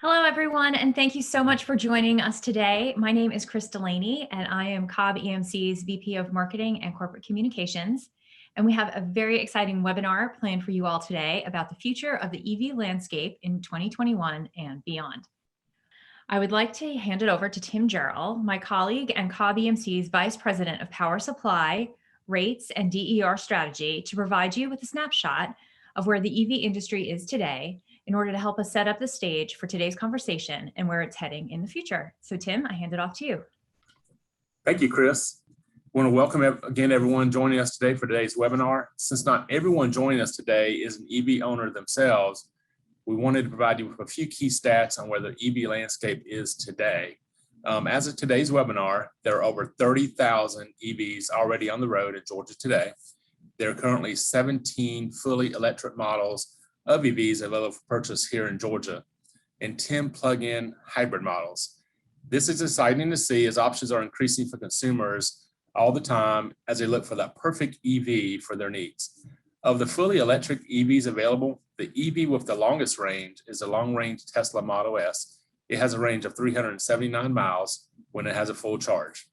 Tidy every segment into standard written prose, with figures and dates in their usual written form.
Hello, everyone, and thank you so much for joining us today. My name is Chris Delaney, and I am Cobb EMC's VP of Marketing and Corporate Communications. And we have a very exciting webinar planned for you all today about the future of the EV landscape in 2021 and beyond. I would like to hand it over to Tim Jarrell, my colleague and Cobb EMC's Vice President of Power Supply, Rates, and DER Strategy, to provide you with a snapshot of where the EV industry is today in order to help us set up the stage for today's conversation and where it's heading in the future. So Tim, I hand it off to you. Thank you, Chris. I want to welcome again everyone joining us today for today's webinar. Since not everyone joining us today is an EV owner themselves, we wanted to provide you with a few key stats on where the EV landscape is today. As of today's webinar, there are over 30,000 EVs already on the road in Georgia today. There are currently 17 fully electric models of EVs available for purchase here in Georgia and 10 plug-in hybrid models. This is exciting to see as options are increasing for consumers all the time as they look for that perfect EV for their needs. Of the fully electric EVs available, the EV with the longest range is the long-range Tesla Model S. It has a range of 379 miles when it has a full charge.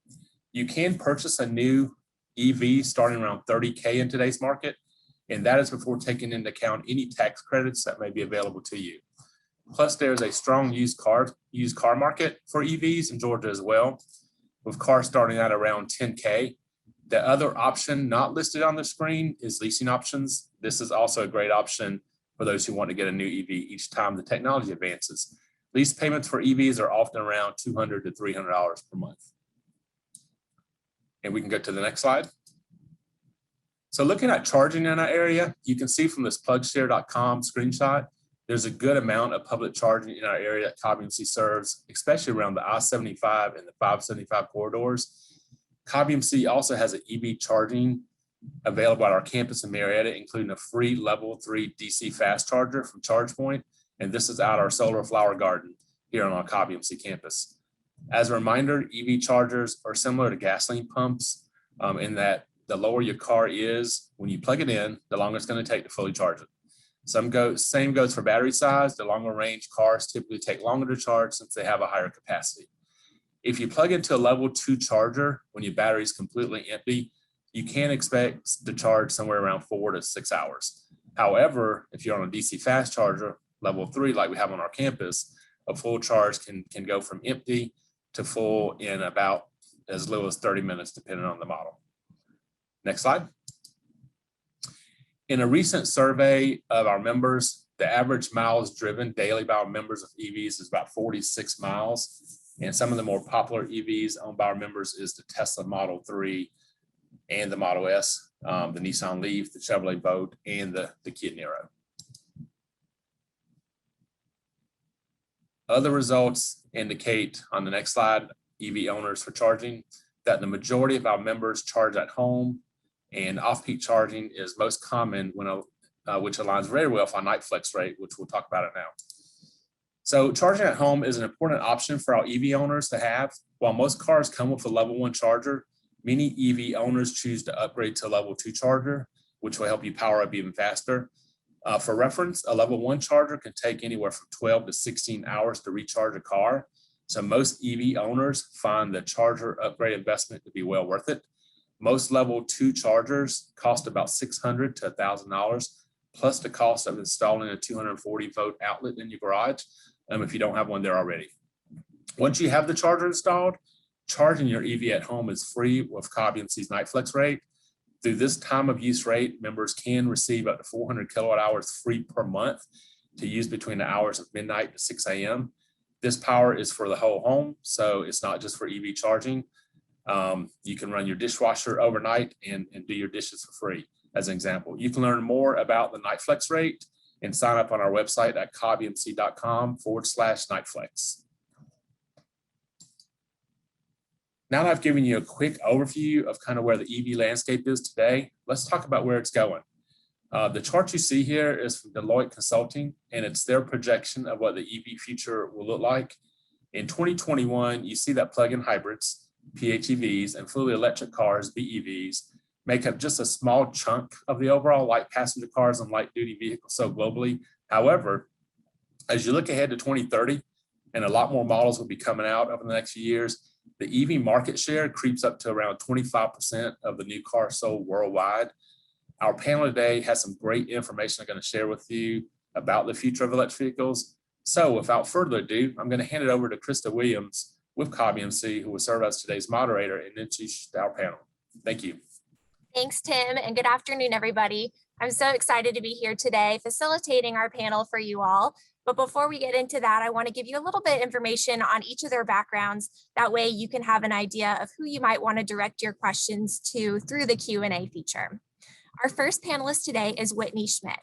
You can purchase a new EV starting around $30K in today's market, and that is before taking into account any tax credits that may be available to you. Plus, there's a strong used car market for EVs in Georgia as well, with cars starting at around 10K. The other option not listed on the screen is leasing options. This is also a great option for those who want to get a new EV each time the technology advances. Lease payments for EVs are often around $200 to $300 per month. And we can go to the next slide. So looking at charging in our area, you can see from this plugshare.com screenshot, there's a good amount of public charging in our area that Cobb EMC serves, especially around the I-75 and the 575 corridors. Cobb EMC also has an EV charging available at our campus in Marietta, including a free level 3 DC fast charger from ChargePoint. And this is at our solar flower garden here on our Cobb EMC campus. As a reminder, EV chargers are similar to gasoline pumps in that the lower your car is when you plug it in, the longer it's going to take to fully charge it. Same goes for battery size. The longer range cars typically take longer to charge since they have a higher capacity. If you plug into a level 2 charger when your battery is completely empty, you can expect to charge somewhere around 4 to 6 hours. However, if you're on a DC fast charger, level 3, like we have on our campus, a full charge can go from empty to full in about as little as 30 minutes, depending on the model. Next slide. In a recent survey of our members, the average miles driven daily by our members of EVs is about 46 miles. And some of the more popular EVs owned by our members is the Tesla Model 3 and the Model S, the Nissan Leaf, the Chevrolet Bolt, and the Kia Niro. Other results indicate on the next slide, EV owners for charging, that the majority of our members charge at home, and off-peak charging is most common which aligns very well with our night flex rate, which we'll talk about it now. So charging at home is an important option for our EV owners to have. While most cars come with a level 1 charger, many EV owners choose to upgrade to a level 2 charger, which will help you power up even faster. For reference, a level 1 charger can take anywhere from 12 to 16 hours to recharge a car. So most EV owners find the charger upgrade investment to be well worth it. Most level 2 chargers cost about $600 to $1,000, plus the cost of installing a 240 volt outlet in your garage if you don't have one there already. Once you have the charger installed, charging your EV at home is free with Cobb EMC's Night Flex rate. Through this time of use rate, members can receive up to 400 kilowatt hours free per month to use between the hours of midnight to 6 a.m. This power is for the whole home, so it's not just for EV charging. You can run your dishwasher overnight and do your dishes for free, as an example. You can learn more about the Night Flex rate and sign up on our website at cobbemc.com/nightflex. Now that I've given you a quick overview of kind of where the EV landscape is today, let's talk about where it's going. The chart you see here is from Deloitte Consulting, and it's their projection of what the EV future will look like. In 2021, you see that plug-in hybrids, PHEVs, and fully electric cars, BEVs, make up just a small chunk of the overall light passenger cars and light duty vehicles sold globally. However, as you look ahead to 2030, and a lot more models will be coming out over the next few years. The EV market share creeps up to around 25% of the new cars sold worldwide. Our panel today has some great information I'm going to share with you about the future of electric vehicles. So without further ado, I'm going to hand it over to Krista Williams with Cobb EMC, who will serve as today's moderator and introduce our panel. Thank you. Thanks, Tim, and good afternoon, everybody. I'm so excited to be here today facilitating our panel for you all. But before we get into that, I want to give you a little bit of information on each of their backgrounds. That way you can have an idea of who you might want to direct your questions to through the Q&A feature. Our first panelist today is Whitney Schmidt.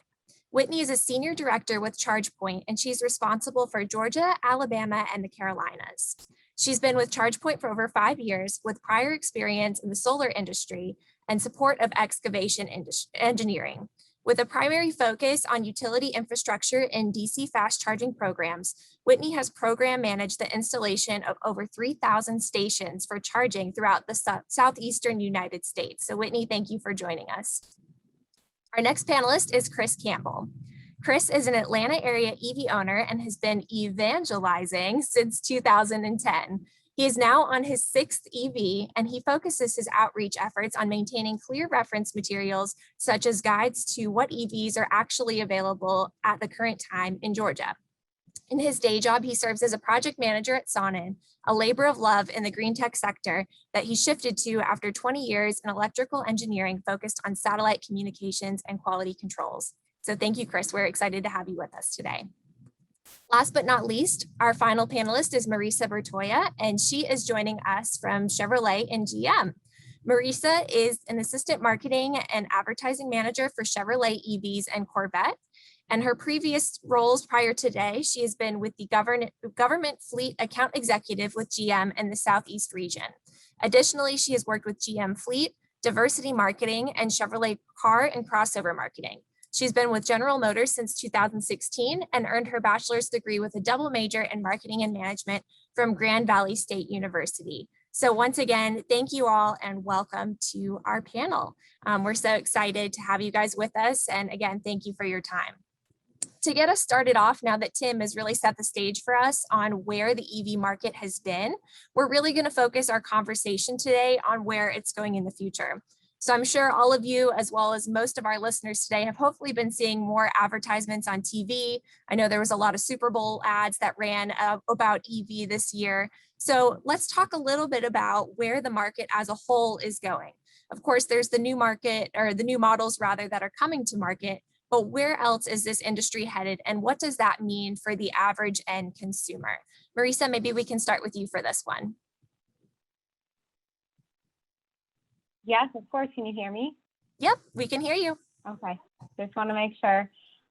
Whitney is a senior director with ChargePoint, and she's responsible for Georgia, Alabama, and the Carolinas. She's been with ChargePoint for over 5 years with prior experience in the solar industry and support of excavation engineering. With a primary focus on utility infrastructure and DC fast charging programs, Whitney has program managed the installation of over 3,000 stations for charging throughout the southeastern United States. So Whitney, thank you for joining us. Our next panelist is Chris Campbell. Chris is an Atlanta area EV owner and has been evangelizing since 2010. He is now on his 6th EV, and he focuses his outreach efforts on maintaining clear reference materials, such as guides to what EVs are actually available at the current time in Georgia. In his day job, he serves as a project manager at Sonnen, a labor of love in the green tech sector that he shifted to after 20 years in electrical engineering focused on satellite communications and quality controls. So thank you, Chris. We're excited to have you with us today. Last but not least, our final panelist is Marisa Bertoya, and she is joining us from Chevrolet and GM. Marisa is an assistant marketing and advertising manager for Chevrolet EVs and Corvette. And her previous roles prior to today, she has been with the government fleet account executive with GM in the Southeast region. Additionally, she has worked with GM Fleet, diversity marketing, and Chevrolet car and crossover marketing. She's been with General Motors since 2016 and earned her bachelor's degree with a double major in marketing and management from Grand Valley State University. So once again, thank you all and welcome to our panel. We're so excited to have you guys with us. And again, thank you for your time. To get us started off, now that Tim has really set the stage for us on where the EV market has been, we're really going to focus our conversation today on where it's going in the future. So I'm sure all of you, as well as most of our listeners today, have hopefully been seeing more advertisements on TV. I know there was a lot of Super Bowl ads that ran about EV this year. So let's talk a little bit about where the market as a whole is going. Of course, there's the new market, or the new models rather, that are coming to market, but where else is this industry headed, and what does that mean for the average end consumer? Marisa, maybe we can start with you for this one. Yes, of course. Can you hear me? Yep, we can hear you. Okay, just want to make sure.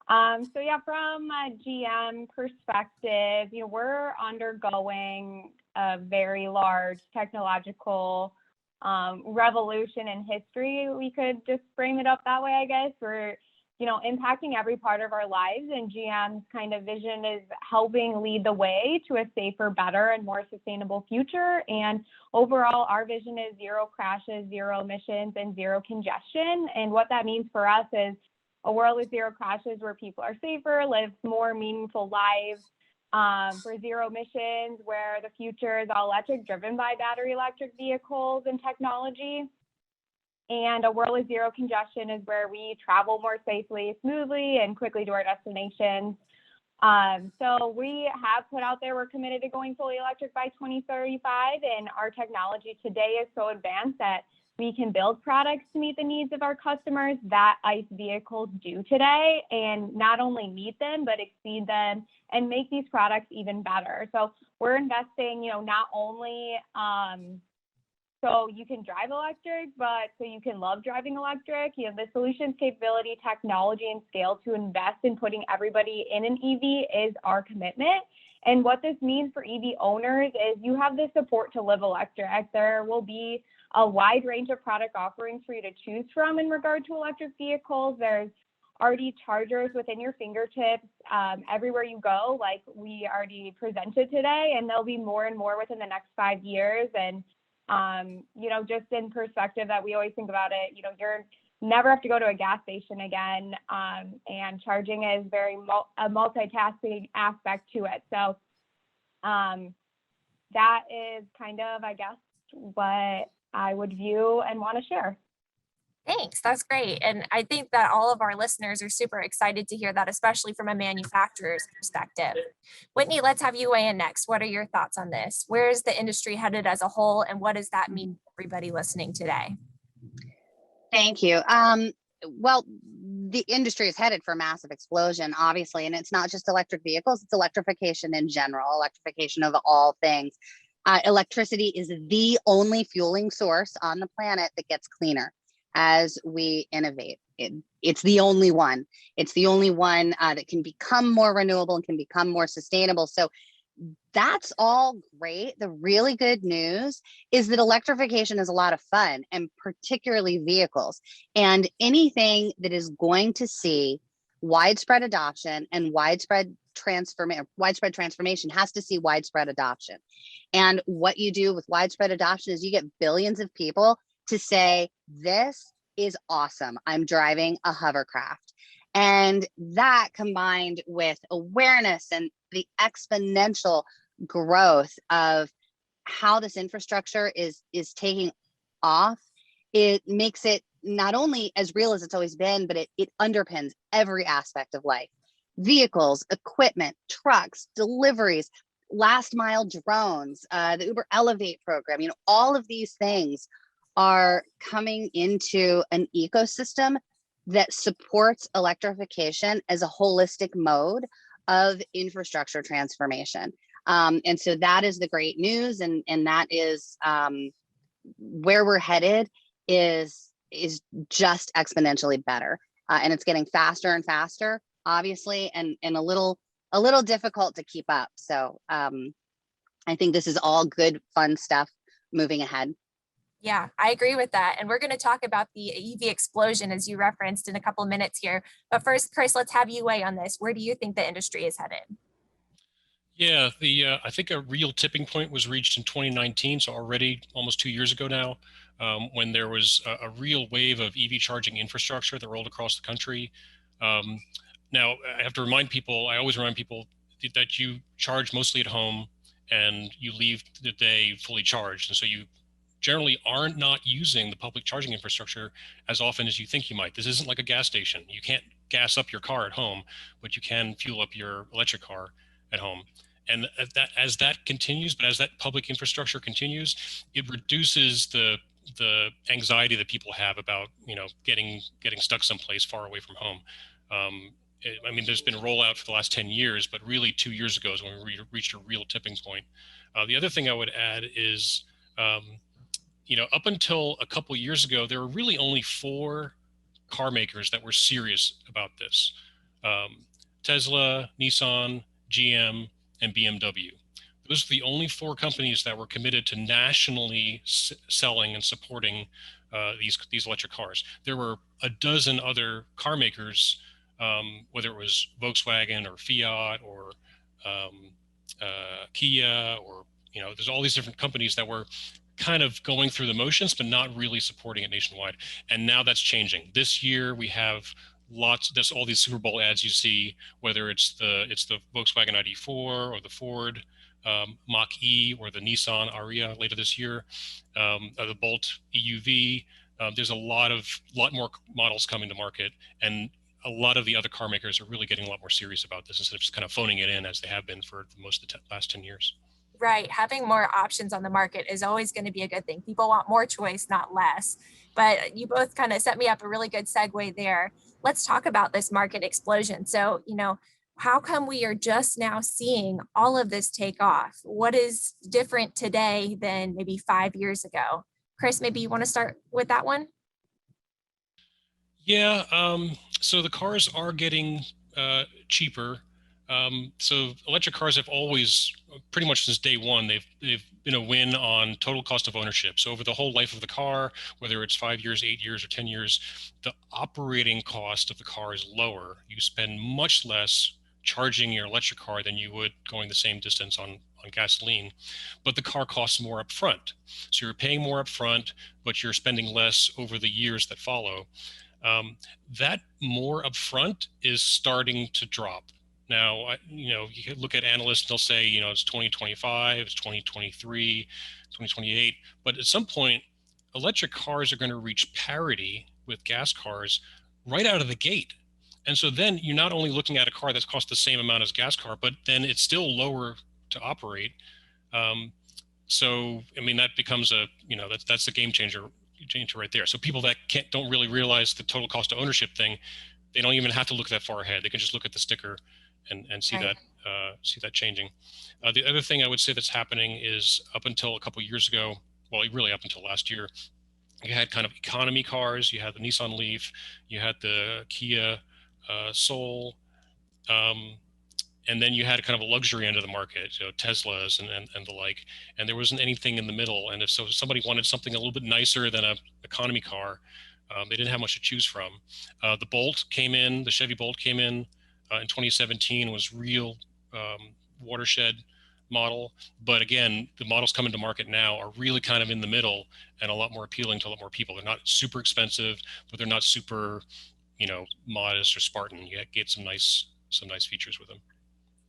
So yeah, from a GM perspective, we're undergoing a very large technological revolution in history. We could just frame it up that way, I guess. We're impacting every part of our lives, and GM's kind of vision is helping lead the way to a safer, better, and more sustainable future. And overall, our vision is zero crashes, zero emissions, and zero congestion. And what that means for us is a world with zero crashes where people are safer, live more meaningful lives, for zero emissions, where the future is all electric, driven by battery electric vehicles and technology. And a world with zero congestion is where we travel more safely, smoothly, and quickly to our destinations. So we have put out there, we're committed to going fully electric by 2035. And our technology today is so advanced that we can build products to meet the needs of our customers that ICE vehicles do today, and not only meet them, but exceed them and make these products even better. So we're investing, not only so you can drive electric, but so you can love driving electric. The solutions, capability, technology, and scale to invest in putting everybody in an EV is our commitment. And what this means for EV owners is you have the support to live electric. There will be a wide range of product offerings for you to choose from in regard to electric vehicles. There's already chargers within your fingertips everywhere you go, like we already presented today, and there'll be more and more within the next 5 years. And just in perspective that we always think about it, you're never have to go to a gas station again. And charging is very a multitasking aspect to it. So That is kind of, I guess, what I would view and want to share. Thanks. That's great. And I think that all of our listeners are super excited to hear that, especially from a manufacturer's perspective. Whitney, let's have you weigh in next. What are your thoughts on this? Where is the industry headed as a whole? And what does that mean for everybody listening today? Thank you. Well, the industry is headed for a massive explosion, obviously, and it's not just electric vehicles, it's electrification in general, electrification of all things. Electricity is the only fueling source on the planet that gets cleaner as we innovate. It's the only one. It's the only one that can become more renewable and can become more sustainable. So that's all great. The really good news is that electrification is a lot of fun, and particularly vehicles. And anything that is going to see widespread adoption and widespread transformation has to see widespread adoption. And what you do with widespread adoption is you get billions of people to say, this is awesome. I'm driving a hovercraft. And that combined with awareness and the exponential growth of how this infrastructure is taking off, it makes it not only as real as it's always been, but it underpins every aspect of life. Vehicles, equipment, trucks, deliveries, last mile drones, the Uber Elevate program, all of these things are coming into an ecosystem that supports electrification as a holistic mode of infrastructure transformation. And so that is the great news. And that is where we're headed is just exponentially better. And it's getting faster and faster, obviously, and a little difficult to keep up. So I think this is all good, fun stuff moving ahead. Yeah, I agree with that. And we're going to talk about the EV explosion, as you referenced, in a couple of minutes here. But first, Chris, let's have you weigh on this. Where do you think the industry is headed? Yeah, I think a real tipping point was reached in 2019, so already almost 2 years ago now, when there was a real wave of EV charging infrastructure that rolled across the country. Now, I have to remind people, I always remind people that you charge mostly at home and you leave the day fully charged. And so you generally aren't not using the public charging infrastructure as often as you think you might. This isn't like a gas station. You can't gas up your car at home, but you can fuel up your electric car at home. And as that continues, but as that public infrastructure continues, it reduces the anxiety that people have about getting stuck someplace far away from home. I mean, there's been a rollout for the last 10 years, but really 2 years ago is when we reached a real tipping point. The other thing I would add is, up until a couple years ago, there were really only 4 car makers that were serious about this: Tesla, Nissan, GM, and BMW. Those are the only 4 companies that were committed to nationally selling and supporting these electric cars. There were a dozen other car makers, whether it was Volkswagen or Fiat or Kia, or there's all these different companies that were kind of going through the motions, but not really supporting it nationwide. And now that's changing. This year we have there's all these Super Bowl ads you see, whether it's the Volkswagen ID4 or the Ford Mach-E or the Nissan Ariya later this year, or the Bolt EUV. There's a lot more models coming to market, and a lot of the other car makers are really getting a lot more serious about this instead of just kind of phoning it in as they have been for most of the last 10 years. Right. Having more options on the market is always going to be a good thing. People want more choice, not less. But you both kind of set me up a really good segue there. Let's talk about this market explosion. So, how come we are just now seeing all of this take off? What is different today than maybe 5 years ago? Chris, maybe you want to start with that one? Yeah. So the cars are getting cheaper. So electric cars have always, pretty much since day one, they've been a win on total cost of ownership. So over the whole life of the car, whether it's 5 years, 8 years, or 10 years, the operating cost of the car is lower. You spend much less charging your electric car than you would going the same distance on gasoline, but the car costs more upfront. So you're paying more upfront, but you're spending less over the years that follow. That more upfront is starting to drop. Now, you can look at analysts, they'll say, it's 2025, it's 2023, 2028. But at some point, electric cars are going to reach parity with gas cars right out of the gate. And so then you're not only looking at a car that's cost the same amount as gas car, but then it's still lower to operate. So, I mean, that becomes that's a game changer right there. So people that don't really realize the total cost of ownership thing, they don't even have to look that far ahead. They can just look at the sticker and see Right. that changing. The other thing I would say that's happening is up until a couple of years ago, well, really up until last year, you had kind of economy cars. You had the Nissan Leaf, you had the Kia Soul, and then you had kind of a luxury end of the market, Teslas and the like. And there wasn't anything in the middle. And if somebody wanted something a little bit nicer than a economy car, they didn't have much to choose from. The Bolt came in, the Chevy Bolt came in 2017, was real watershed model. But again, the models coming to market now are really kind of in the middle and a lot more appealing to a lot more people. They're not super expensive, but they're not super, modest or Spartan. You get some nice features with them.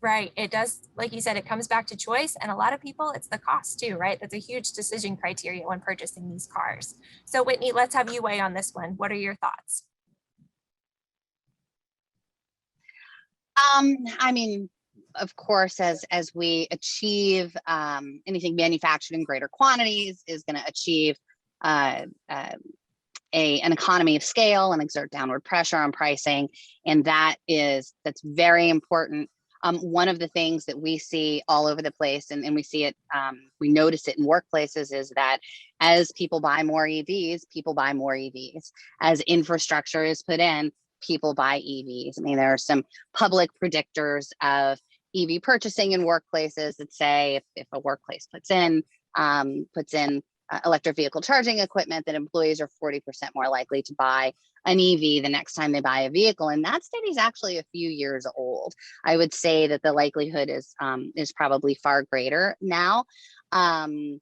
Right. It does, like you said, it comes back to choice. And a lot of people, it's the cost too, right? That's a huge decision criteria when purchasing these cars. So Whitney, let's have you weigh on this one. What are your thoughts? I mean, of course, as we achieve anything manufactured in greater quantities is going to achieve an economy of scale and exert downward pressure on pricing. And that's very important. One of the things that we see all over the place, and we see it, we notice it in workplaces, is that as people buy more EVs, people buy more EVs. As infrastructure is put in, people buy EVs. I mean, there are some public predictors of EV purchasing in workplaces that say if a workplace puts in electric vehicle charging equipment, that employees are 40% more likely to buy an EV the next time they buy a vehicle. And that study is actually a few years old. I would say that the likelihood is probably far greater now. The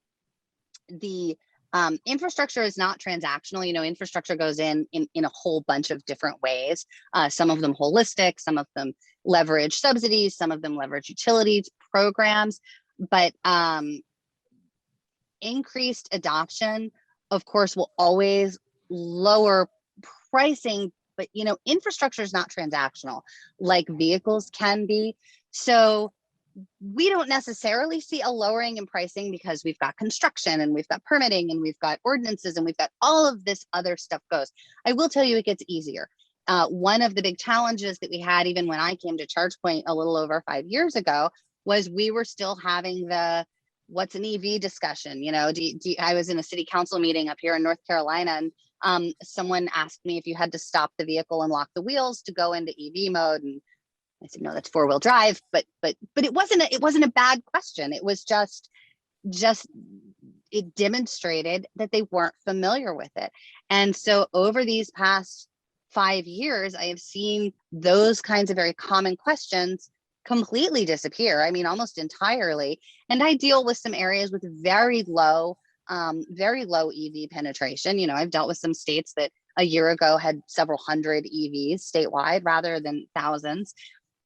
infrastructure is not transactional. Infrastructure goes in a whole bunch of different ways. Some of them holistic, some of them leverage subsidies, some of them leverage utilities programs, but increased adoption, of course, will always lower pricing, but infrastructure is not transactional like vehicles can be. So we don't necessarily see a lowering in pricing because we've got construction and we've got permitting and we've got ordinances and we've got all of this other stuff goes. I will tell you, it gets easier. One of the big challenges that we had, even when I came to ChargePoint a little over 5 years ago, was we were still having the what's an EV discussion. I was in a city council meeting up here in North Carolina, and someone asked me if you had to stop the vehicle and lock the wheels to go into EV mode, and I said, no, that's 4-wheel drive. But it wasn't a bad question. It was just it demonstrated that they weren't familiar with it. And so over these past 5 years, I have seen those kinds of very common questions completely disappear. I mean, almost entirely. And I deal with some areas with very low EV penetration. I've dealt with some states that a year ago had several hundred EVs statewide rather than thousands.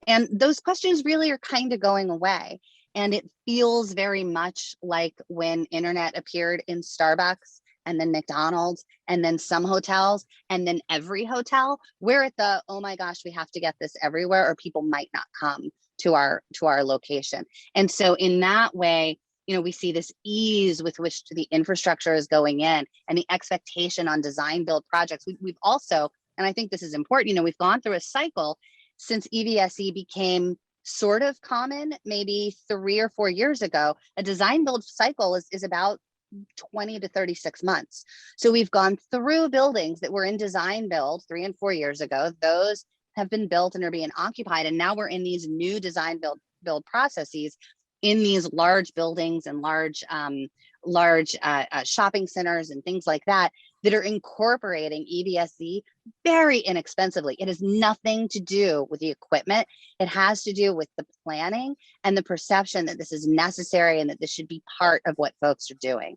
And those questions really are kind of going away. And it feels very much like when internet appeared in Starbucks and then McDonald's and then some hotels and then every hotel. We're at the, oh my gosh, we have to get this everywhere or people might not come to our location. And so in that way, we see this ease with which the infrastructure is going in and the expectation on design build projects. We've also, and I think this is important, we've gone through a cycle since EVSE became sort of common, maybe 3 or 4 years ago. A design build cycle is about 20 to 36 months. So we've gone through buildings that were in design build 3 and 4 years ago. Those have been built and are being occupied. And now we're in these new design build processes in these large buildings and large shopping centers and things like that are incorporating EVSE very inexpensively. It has nothing to do with the equipment. It has to do with the planning and the perception that this is necessary and that this should be part of what folks are doing.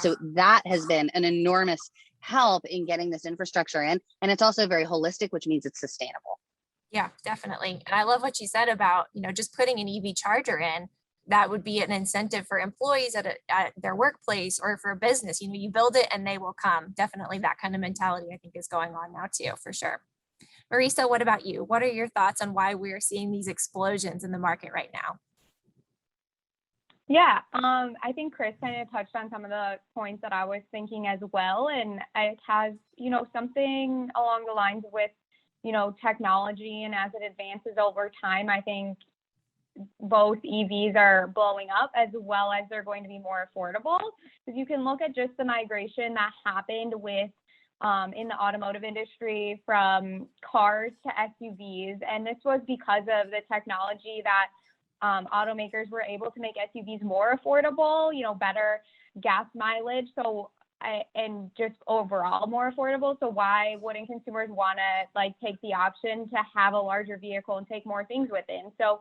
So that has been an enormous help in getting this infrastructure in. And it's also very holistic, which means it's sustainable. Yeah, definitely. And I love what you said about, just putting an EV charger in. That would be an incentive for employees at their workplace or for a business. You build it and they will come. Definitely that kind of mentality I think is going on now too, for sure. Marisa, what about you? What are your thoughts on why we're seeing these explosions in the market right now? Yeah, I think Chris kind of touched on some of the points that I was thinking as well. And it has, something along the lines with, technology, and as it advances over time, I think both EVs are blowing up as well as they're going to be more affordable. Because you can look at just the migration that happened with in the automotive industry from cars to SUVs. And this was because of the technology that automakers were able to make SUVs more affordable, better gas mileage. And just overall more affordable. So why wouldn't consumers want to take the option to have a larger vehicle and take more things with it? And so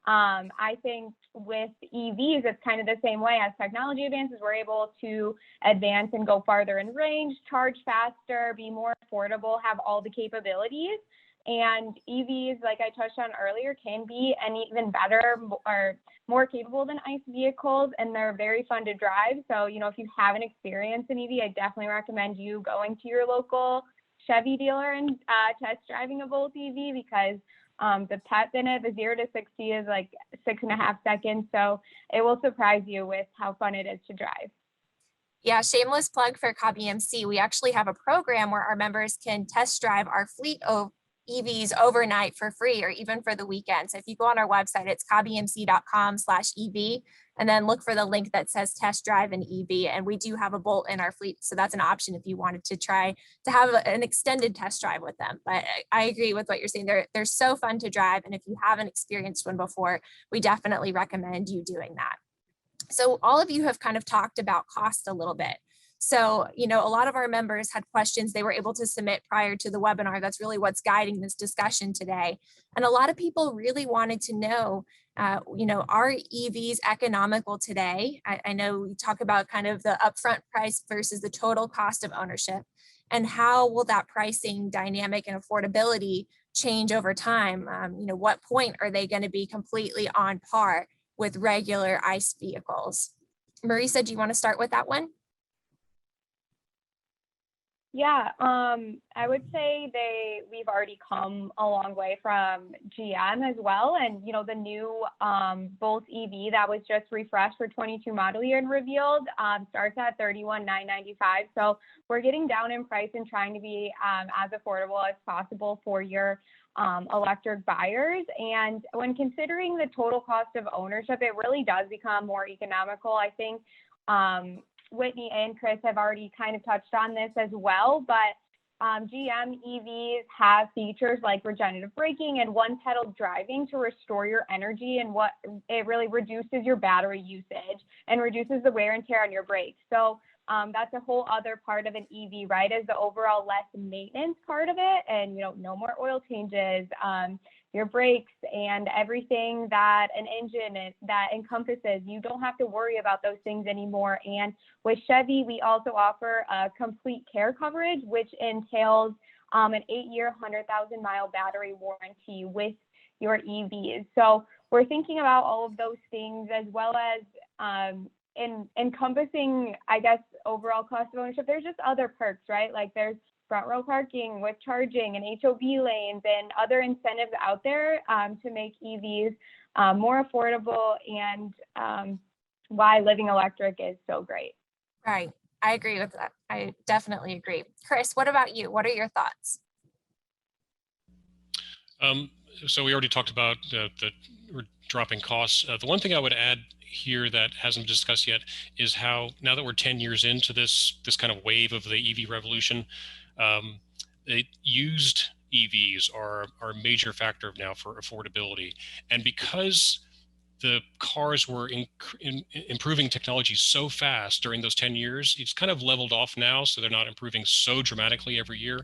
I think with EVs, it's kind of the same way. As technology advances, we're able to advance and go farther in range, charge faster, be more affordable, have all the capabilities. And EVs, like I touched on earlier, can be an even better or more capable than ICE vehicles, and they're very fun to drive. So, if you haven't experienced an EV, I definitely recommend you going to your local Chevy dealer and test driving a Bolt EV, because the pep in it, the 0 to 60 is like 6.5 seconds. So it will surprise you with how fun it is to drive. Yeah, shameless plug for Cobb EMC. We actually have a program where our members can test drive our fleet of EVs overnight for free, or even for the weekend. So if you go on our website, it's cobbemc.com/EV, and then look for the link that says test drive an EV. And we do have a Bolt in our fleet. So that's an option if you wanted to try to have an extended test drive with them. But I agree with what you're saying. They're so fun to drive. And if you haven't experienced one before, we definitely recommend you doing that. So all of you have kind of talked about cost a little bit. So, a lot of our members had questions they were able to submit prior to the webinar. That's really what's guiding this discussion today. And a lot of people really wanted to know, are EVs economical today? I know we talk about kind of the upfront price versus the total cost of ownership, and how will that pricing dynamic and affordability change over time? What point are they going to be completely on par with regular ICE vehicles? Marisa, do you want to start with that one? Yeah, I would say we've already come a long way from GM as well. And, the new Bolt EV that was just refreshed for 22 model year and revealed starts at $31,995. So we're getting down in price and trying to be as affordable as possible for your electric buyers. And when considering the total cost of ownership, it really does become more economical. I think Whitney and Chris have already kind of touched on this as well, but GM EVs have features like regenerative braking and one-pedal driving to restore your energy, and what it really reduces your battery usage and reduces the wear and tear on your brakes. So that's a whole other part of an EV, right? Is the overall less maintenance part of it, and no more oil changes, your brakes and everything that an engine that encompasses. You don't have to worry about those things anymore. And with Chevy, we also offer a complete care coverage, which entails an 8-year, 100,000-mile battery warranty with your EVs. So we're thinking about all of those things, as well as in encompassing, I guess, overall cost of ownership. There's just other perks, right? Like there's front row parking with charging and HOV lanes and other incentives out there to make EVs more affordable, and why living electric is so great. Right. I agree with that. I definitely agree. Chris, what about you? What are your thoughts? So we already talked about the dropping costs. The one thing I would add here that hasn't been discussed yet is how, now that we're 10 years into this kind of wave of the EV revolution, used EVs are a major factor now for affordability. And because the cars were improving technology so fast during those 10 years, it's kind of leveled off now, so they're not improving so dramatically every year.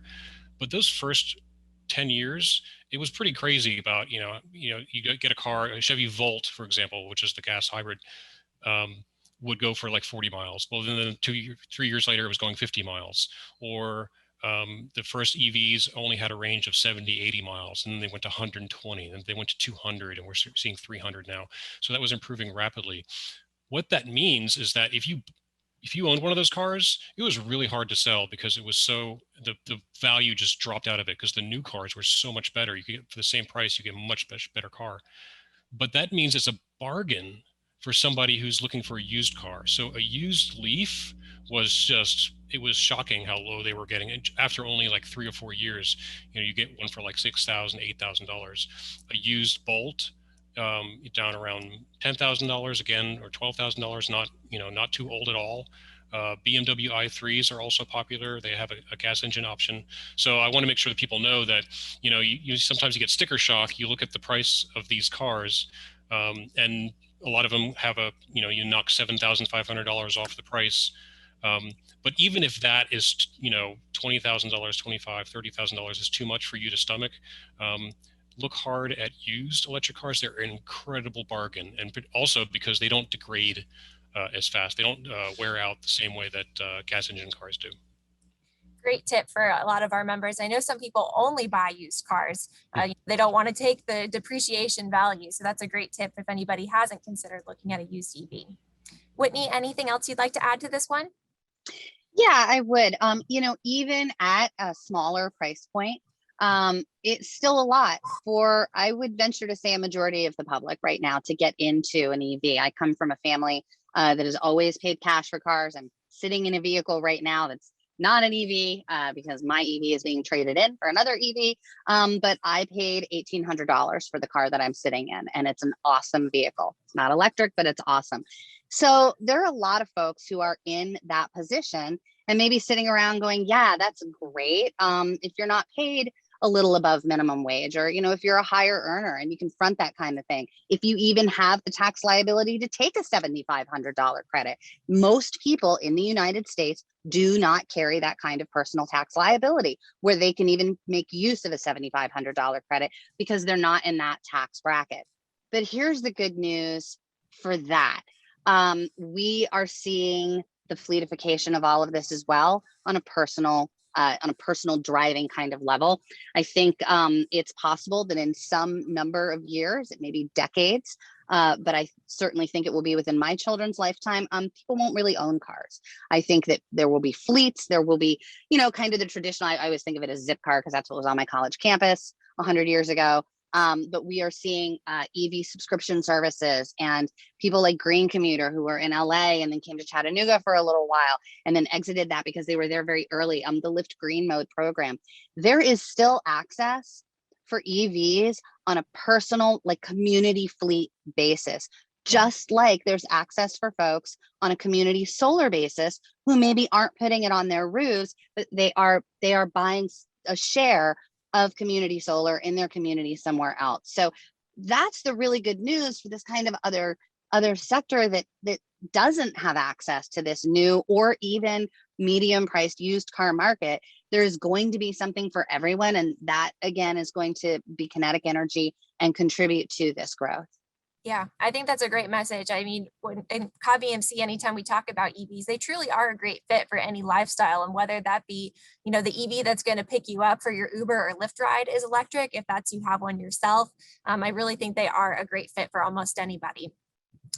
But those first 10 years, it was pretty crazy about, you get a car, a Chevy Bolt, for example, which is the gas hybrid, would go for like 40 miles. Well, then 3 years later, it was going 50 miles. Or The first EVs only had a range of 70, 80 miles, and then they went to 120, and they went to 200, and we're seeing 300 now. So that was improving rapidly. What that means is that if you owned one of those cars, it was really hard to sell because it was the value just dropped out of it because the new cars were so much better. You could get, for the same price, you get a much better car. But that means it's a bargain for somebody who's looking for a used car. So a used Leaf it was shocking how low they were getting. And after only like 3 or 4 years, you get one for like $6,000, $8,000. A used Bolt, down around $10,000 again, or $12,000, not too old at all. BMW i3s are also popular. They have a gas engine option. So I want to make sure that people know that, you sometimes you get sticker shock. You look at the price of these cars, and a lot of them have you knock $7,500 off the price. But even if that is, $20,000, $25,000, $30,000 is too much for you to stomach, look hard at used electric cars. They're an incredible bargain. And also because they don't degrade as fast. They don't wear out the same way that gas engine cars do. Great tip for a lot of our members. I know some people only buy used cars. They don't want to take the depreciation value. So that's a great tip if anybody hasn't considered looking at a used EV. Whitney, anything else you'd like to add to this one? Yeah, I would. Even at a smaller price point, it's still a lot for, I would venture to say, a majority of the public right now to get into an EV. I come from a family that has always paid cash for cars. I'm sitting in a vehicle right now that's not an EV because my EV is being traded in for another EV. But I paid $1,800 for the car that I'm sitting in, and it's an awesome vehicle. It's not electric, but it's awesome. So there are a lot of folks who are in that position and maybe sitting around going, yeah, that's great. If you're not paid a little above minimum wage, or, if you're a higher earner and you can front that kind of thing, if you even have the tax liability to take a $7,500 credit. Most people in the United States do not carry that kind of personal tax liability where they can even make use of a $7,500 credit because they're not in that tax bracket. But here's the good news for that. We are seeing the fleetification of all of this as well on a personal driving kind of level. I think it's possible that in some number of years, it may be decades, but I certainly think it will be within my children's lifetime, people won't really own cars. I think that there will be fleets. There will be, kind of the traditional, I always think of it as zip car because that's what was on my college campus 100 years ago. But we are seeing EV subscription services and people like Green Commuter who were in LA and then came to Chattanooga for a little while and then exited that because they were there very early. The Lyft Green Mode program. There is still access for EVs on a personal, like community fleet basis, just like there's access for folks on a community solar basis who maybe aren't putting it on their roofs, but they are buying a share of community solar in their community somewhere else. So that's the really good news for this kind of other sector that doesn't have access to this new or even medium priced used car market. There's going to be something for everyone. And that again is going to be kinetic energy and contribute to this growth. Yeah, I think that's a great message. I mean, in Cobb EMC, anytime we talk about EVs, they truly are a great fit for any lifestyle. And whether that be, the EV that's going to pick you up for your Uber or Lyft ride is electric, if that's you have one yourself, I really think they are a great fit for almost anybody.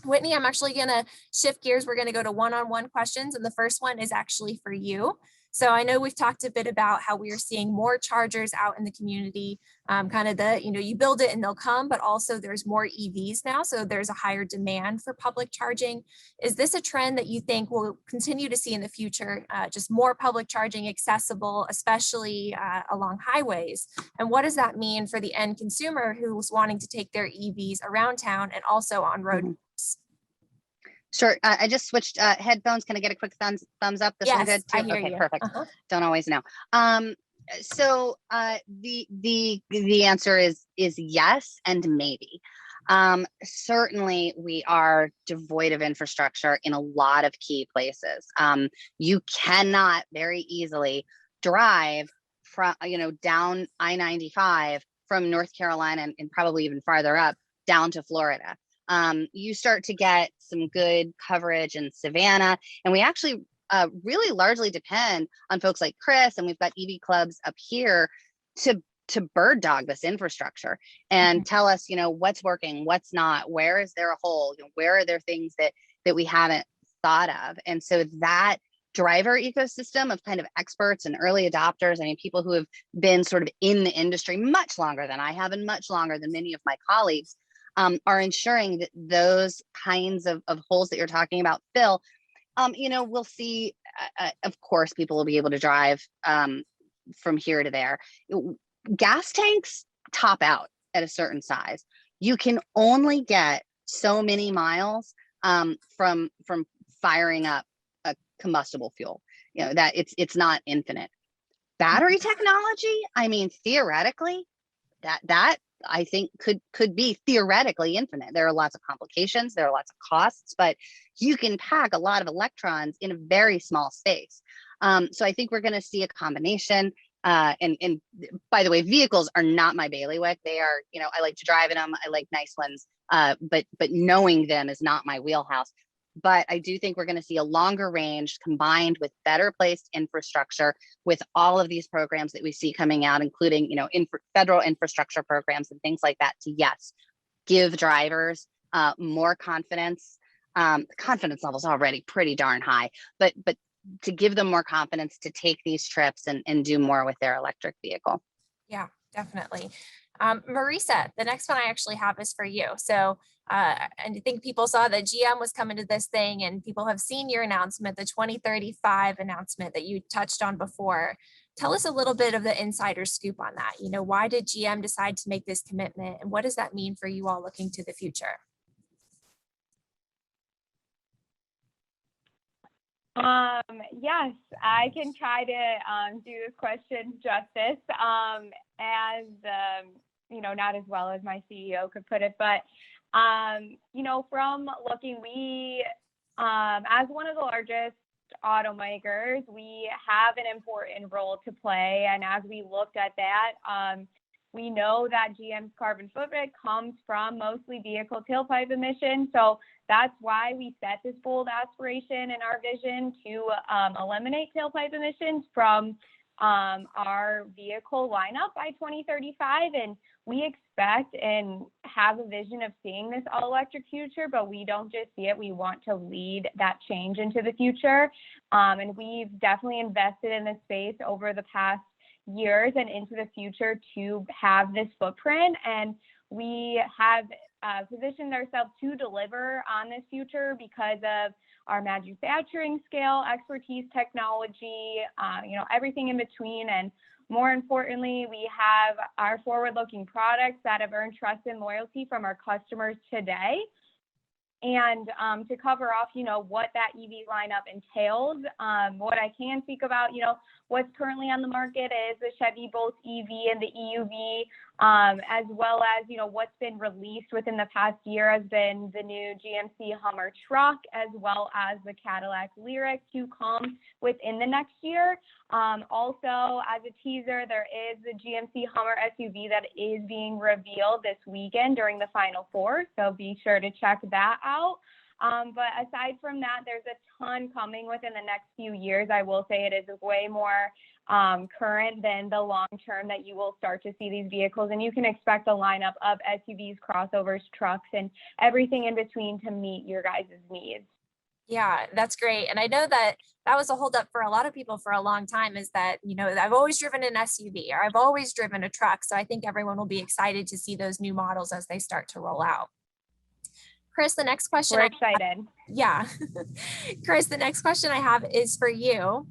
Whitney, I'm actually going to shift gears. We're going to go to one-on-one questions. And the first one is actually for you. So I know we've talked a bit about how we are seeing more chargers out in the community, kind of you build it and they'll come, but also there's more EVs now. So there's a higher demand for public charging. Is this a trend that you think we'll continue to see in the future, just more public charging accessible, especially along highways? And what does that mean for the end consumer who's wanting to take their EVs around town and also on road? Mm-hmm. Sure. I just switched headphones. Can I get a quick thumbs up? This one good too? I hear okay, you. Perfect. Uh-huh. Don't always know. So the answer is yes and maybe. Certainly we are devoid of infrastructure in a lot of key places. You cannot very easily drive from down I-95 from North Carolina and probably even farther up down to Florida. You start to get some good coverage in Savannah, and we actually really largely depend on folks like Chris, and we've got EV clubs up here to bird dog this infrastructure and tell us, what's working, what's not, where is there a hole, where are there things that we haven't thought of. And so that driver ecosystem of kind of experts and early adopters, I mean, people who have been sort of in the industry much longer than I have and much longer than many of my colleagues, are ensuring that those kinds of holes that you're talking about fill. We'll see, of course, people will be able to drive from here to there. Gas tanks top out at a certain size. You can only get so many miles from firing up a combustible fuel. That it's not infinite. Battery technology, I mean, theoretically, that I think could be theoretically infinite. There are lots of complications, there are lots of costs, but you can pack a lot of electrons in a very small space. So I think we're going to see a combination. And by the way, vehicles are not my bailiwick. They are, I like to drive in them. I like nice ones, but knowing them is not my wheelhouse. But I do think we're going to see a longer range combined with better placed infrastructure with all of these programs that we see coming out, including, federal infrastructure programs and things like that, to yes, give drivers more confidence. The confidence level is already pretty darn high, but to give them more confidence to take these trips and do more with their electric vehicle. Yeah, definitely. Marisa, the next one I actually have is for you. So and I think people saw that GM was coming to this thing, and people have seen your announcement, the 2035 announcement that you touched on before. Tell us a little bit of the insider scoop on that. Why did GM decide to make this commitment, and what does that mean for you all looking to the future? Yes, I can try to do this question justice, as not as well as my CEO could put it, but from looking, we as one of the largest automakers, we have an important role to play, and as we looked at that, we know that GM's carbon footprint comes from mostly vehicle tailpipe emissions. So that's why we set this bold aspiration in our vision to eliminate tailpipe emissions from our vehicle lineup by 2035. And we expect and have a vision of seeing this all electric future, but we don't just see it. We want to lead that change into the future. And we've definitely invested in this space over the past years and into the future to have this footprint. And we have positioned ourselves to deliver on this future because of our manufacturing scale, expertise, technology, everything in between. And more importantly, we have our forward-looking products that have earned trust and loyalty from our customers today. And to cover off, what that EV lineup entails, what I can speak about, what's currently on the market is the Chevy Bolt EV and the EUV, as well as, what's been released within the past year has been the new GMC Hummer truck, as well as the Cadillac Lyriq to come within the next year. Also, as a teaser, there is the GMC Hummer SUV that is being revealed this weekend during the Final Four, so be sure to check that out. But aside from that, there's a ton coming within the next few years. I will say it is way more current than the long term that you will start to see these vehicles, and you can expect a lineup of SUVs, crossovers, trucks, and everything in between to meet your guys' needs. Yeah, that's great. And I know that was a holdup for a lot of people for a long time, is that, I've always driven an SUV or I've always driven a truck. So I think everyone will be excited to see those new models as they start to roll out. Chris, the next question. We're excited. Yeah. Chris, the next question I have is for you.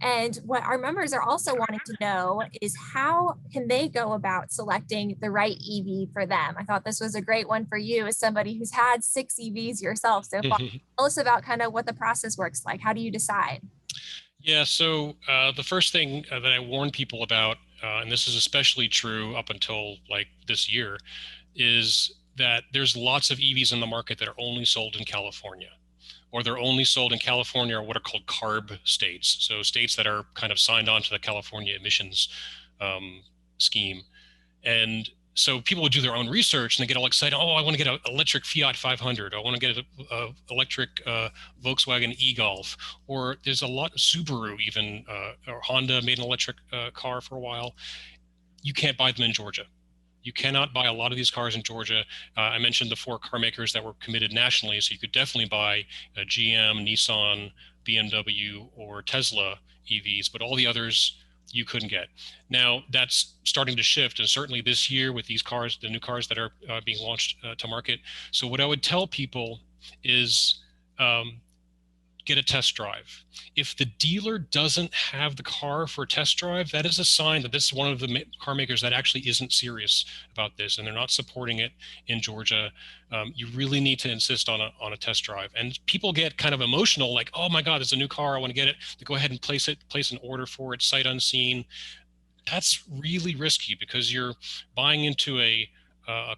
And what our members are also wanting to know is how can they go about selecting the right EV for them? I thought this was a great one for you as somebody who's had 6 EVs yourself so far. Tell us about kind of what the process works like. How do you decide? Yeah, so the first thing that I warn people about, and this is especially true up until like this year, is that there's lots of EVs in the market that are only sold in California, or they're only sold in California or what are called CARB states. So states that are kind of signed on to the California emissions scheme. And So people would do their own research and they get all excited. Oh, I want to get an electric Fiat 500. I want to get an electric Volkswagen e-Golf. Or there's a lot of Subaru even, or Honda made an electric car for a while. You can't buy them in Georgia. You cannot buy a lot of these cars in Georgia. I mentioned the 4 car makers that were committed nationally. So you could definitely buy a GM, Nissan, BMW, or Tesla EVs, but all the others you couldn't get. Now that's starting to shift, and certainly this year with these cars, the new cars that are being launched to market. So what I would tell people is get a test drive. If the dealer doesn't have the car for a test drive, that is a sign that this is one of the car makers that actually isn't serious about this, and they're not supporting it in Georgia. You really need to insist on a test drive. And people get kind of emotional, like, oh my God, there's a new car, I want to get it. They go ahead and place an order for it, sight unseen. That's really risky because you're buying into a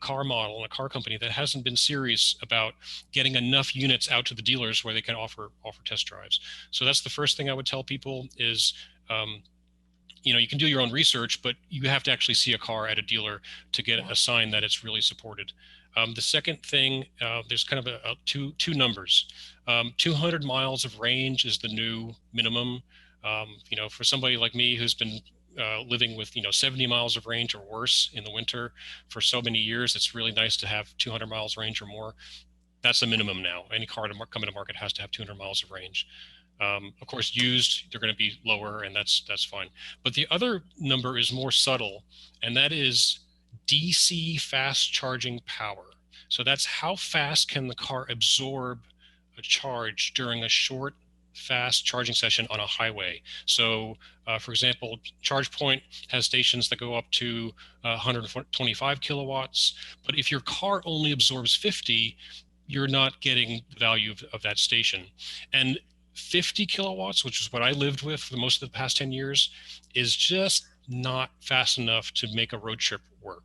car model and a car company that hasn't been serious about getting enough units out to the dealers where they can offer test drives. So that's the first thing I would tell people is, you can do your own research, but you have to actually see a car at a dealer to get a sign that it's really supported. The second thing, there's kind of two numbers. 200 miles of range is the new minimum. For somebody like me who's been living with 70 miles of range or worse in the winter for so many years, it's really nice to have 200 miles range or more. That's the minimum now. Any car to come into market has to have 200 miles of range. Of course, used, they're going to be lower, and that's fine. But the other number is more subtle, and that is DC fast charging power. So that's how fast can the car absorb a charge during a short, fast charging session on a highway. So for example, ChargePoint has stations that go up to 125 kilowatts, but if your car only absorbs 50, you're not getting the value of that station. And 50 kilowatts, which is what I lived with for most of the past 10 years, is just not fast enough to make a road trip work.